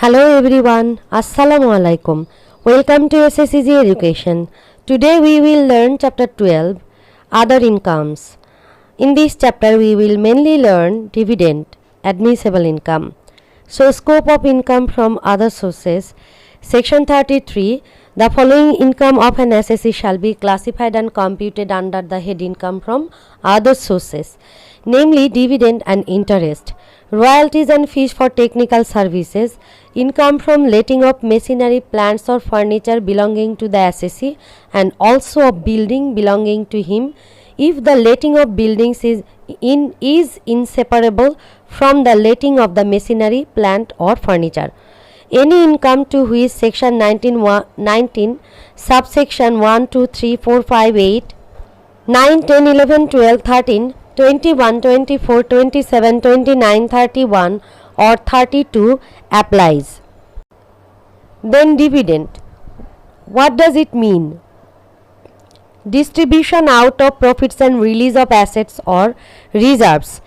Hello everyone, Assalamu alaikum. Welcome to SSCG Education. Today we will learn chapter 12, Other Incomes. In this chapter we will mainly learn dividend, admissible income. So scope of income from other sources. Section 33, the following income of an SSC shall be classified and computed under the head income from other sources, namely dividend and interest, royalties and fees for technical services, income from letting of machinery, plants or furniture belonging to the SSC and also of building belonging to him if the letting of buildings is inseparable from the letting of the machinery, plant or furniture. Any income to which section 19 subsection 1, 2, 3, 4, 5, 8, 9, 10, 11, 12, 13, 21, 24, 27, 29, 31 or 32 applies. Then dividend. What does it mean? Distribution out of profits and release of assets or reserves.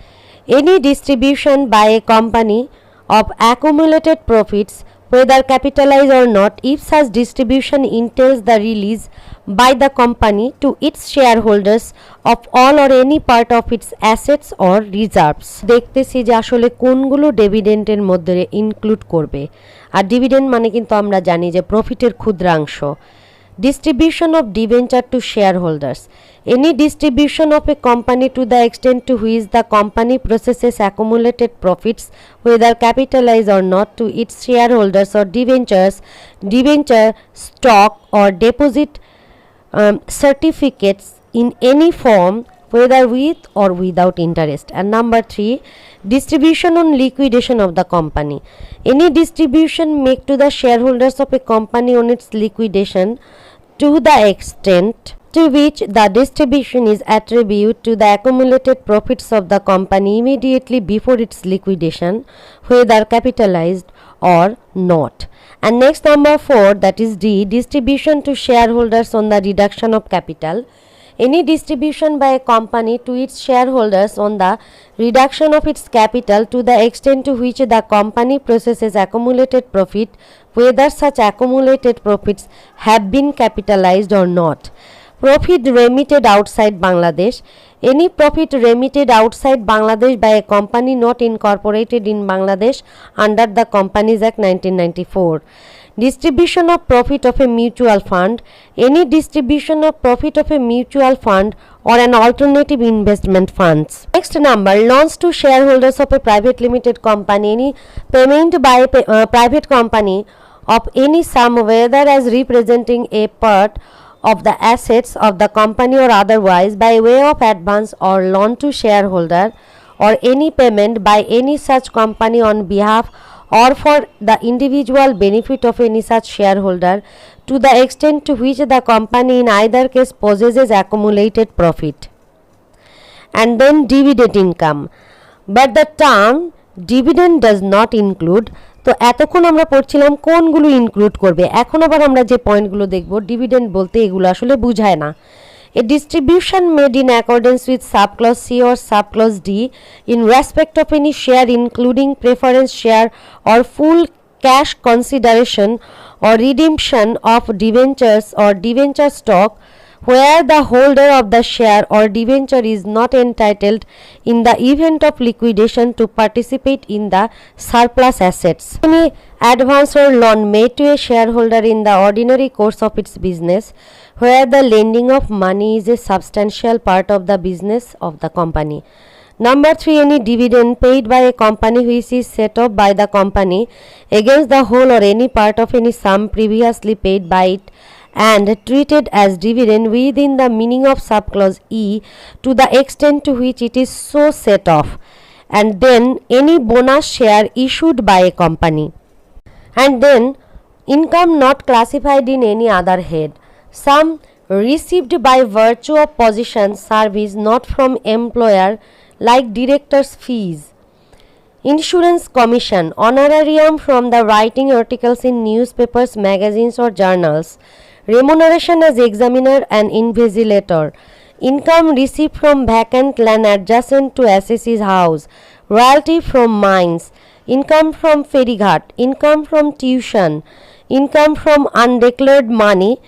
Any distribution by a company of accumulated profits, whether capitalized or not, if such distribution entails the release by the company to its shareholders of all or any part of its assets or reserves. দেখতেছি যে আসলে কোনগুলো ডিভিডেন্ডের মধ্যে include করবে। আর dividend মানে কিন্তু আমরা জানি যে প্রফিটের ক্ষুদ্রাংশ। Distribution of debenture to shareholders. Any distribution of a company to the extent to which the company processes accumulated profits, whether capitalized or not, to its shareholders or debentures, debenture stock or deposit certificates in any form, whether with or without interest. And number 3, distribution on liquidation of the company. Any distribution made to the shareholders of a company on its liquidation to the extent to which the distribution is attributed to the accumulated profits of the company immediately before its liquidation, whether capitalized or not. And next number 4, that is D, distribution to shareholders on the reduction of capital. Any distribution by a company to its shareholders on the reduction of its capital to the extent to which the company processes accumulated profit, whether such accumulated profits have been capitalized or not. Profit remitted outside Bangladesh. Any profit remitted outside Bangladesh by a company not incorporated in Bangladesh under the Companies Act 1994. Distribution of profit of a mutual fund. Any distribution of profit of a mutual fund or an alternative investment funds. Next number, loans to shareholders of a private limited company. Any payment by a private company of any sum, whether as representing a part of the assets of the company or otherwise, by way of advance or loan to shareholder, or any payment by any such company on behalf or for the individual benefit of any such shareholder to the extent to which the company in either case possesses accumulated profit. And then dividend income. But the term dividend does not include. তো এতক্ষণ আমরা পড়ছিলাম কোনগুলো include করবে, এখন আবার আমরা যে পয়েন্টগুলো দেখব ডিভিডেন্ড বলতে এগুলো আসলে বুঝায় না। A distribution made in accordance with subclause C or subclause D in respect of any share including preference share or full cash consideration or redemption of debentures or debenture stock, where the holder of the share or debenture is not entitled in the event of liquidation to participate in the surplus assets. Any advance or loan made to a shareholder in the ordinary course of its business, where the lending of money is a substantial part of the business of the company. Number 3, any dividend paid by a company which is set off by the company against the whole or any part of any sum previously paid by it and treated as dividend within the meaning of subclause E to the extent to which it is so set off, and then any bonus share issued by a company. And then income not classified in any other head. Some received by virtue of position service not from employer, like directors' fees, insurance commission, honorarium from the writing articles in newspapers, magazines or journals, remuneration as examiner and invigilator, income received from vacant land adjacent to SSC's house, royalty from mines, income from ferryghat, income from tuition, income from undeclared money,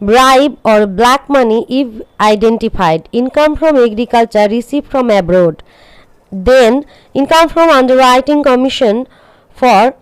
bribe or black money if identified, income from agriculture received from abroad, then income from underwriting commission for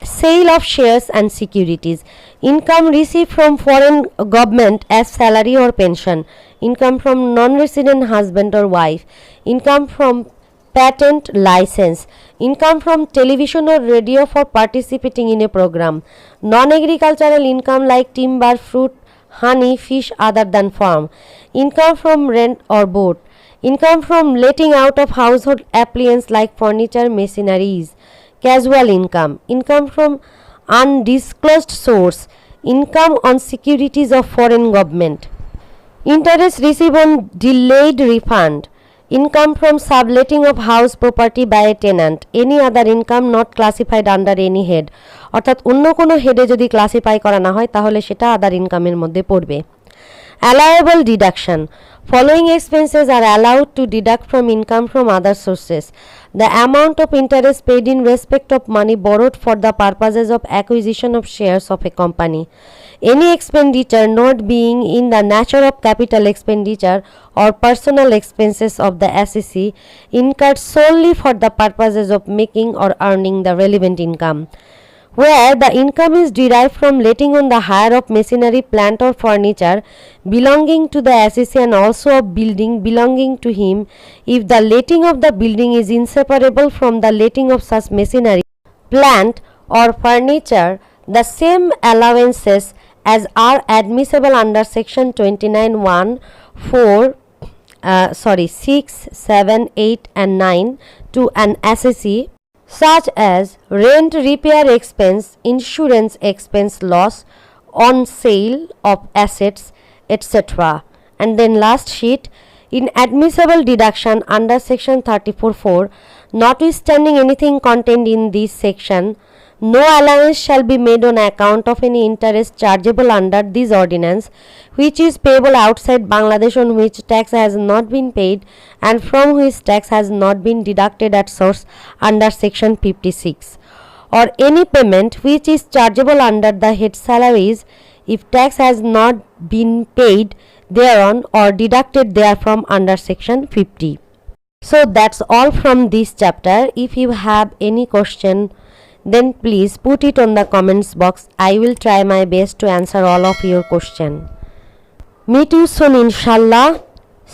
sale of shares and securities, income received from foreign government as salary or pension, income from non-resident husband or wife, income from patent license, income from television or radio for participating in a program, non-agricultural income like timber, fruit, honey, fish other than farm, income from rent or board, income from letting out of household appliances like furniture, machineries, casual income, income from undisclosed source, income on securities of foreign government, interest received on delayed refund, income from subletting of house property by a tenant, any other income not classified under any head, অর্থাৎ অন্য কোনো হেডে যদি classify করা না হয় তাহলে সেটা আদার ইনকামের মধ্যে পড়বে। Allowable deduction. Following expenses are allowed to deduct from income from other sources. The amount of interest paid in respect of money borrowed for the purposes of acquisition of shares of a company. Any expenditure not being in the nature of capital expenditure or personal expenses of the assessee incurred solely for the purposes of making or earning the relevant income, where the income is derived from letting on the hire of machinery, plant or furniture belonging to the assessee and also of building belonging to him, if the letting of the building is inseparable from the letting of such machinery, plant or furniture, the same allowances as are admissible under section 29(1), 6, 7, 8 and 9 to an assessee, such as rent, repair expense, insurance expense, loss on sale of assets, etc. And then last sheet, in admissible deduction under section 34(4), notwithstanding anything contained in this section, no allowance shall be made on account of any interest chargeable under this ordinance which is payable outside Bangladesh, on which tax has not been paid and from which tax has not been deducted at source under section 56, or any payment which is chargeable under the head salaries if tax has not been paid thereon or deducted therefrom under section 50. So that's all from this chapter. If you have any question, then please put it on the comments box. I will try my best to answer all of your question. Meet you soon inshallah.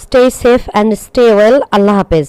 Stay safe and stay well. Allah Hafiz.